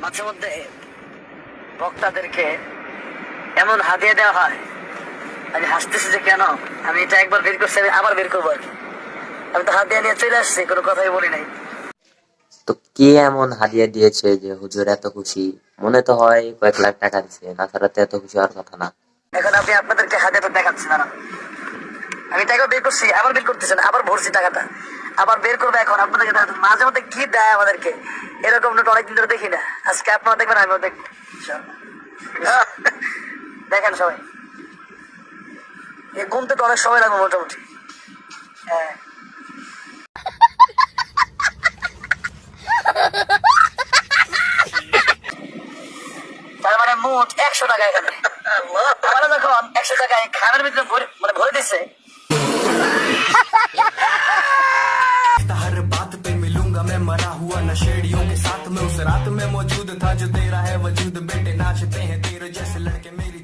মাঝে মধ্যে বক্তাদেরকে এমন হাতিয়ে দেওয়া হয়, আমি হাসতেছি যে কেন, আমি এটা একবার বের করছি, আমি আবার বের করবো আর কি। আমি তো হাতিয়ে নিয়ে চলে আসছি, কোনো কথাই বলি নাই। তো কে এমন হাদিয়া দিয়েছে যে হুজুর এত খুশি? মনে তো হয় কয়েক লাখ টাকা দিছে, না ছাড়া তো এত খুশি হওয়ার কথা না। এখন আপনি আপনাদেরকে হাতিয়েটা দেখাচ্ছি না, আমি টাকা বের করছি, আবার বের করতেছেন, আবার ভরছি টাকাটা, আবার বের করবো। এখন আপনাদেরকে দেখাচ্ছি। মাঝে মধ্যে কি দেয় আমাদেরকে, এরকম নোট অনেকদিন ধরে দেখি না। আজকে আপনারা দেখবেন, আমিও দেখবো। দেখেন সবাই, গুনতে তো অনেক সময় লাগবে মোটামুটি। হ্যাঁ, তার মানে মোট 100 টাকা এখানে। আমরা যখন 100 টাকায় খামের ভিতরে মানে ভরে দিচ্ছে। हर बात पे मिलूंगा मैं मरा हुआ नशेड़ियों के साथ में, उस रात में मौजूद था जो तेरा है वजूद, बेटे नाचते हैं तेरे जैसे लड़के मेरी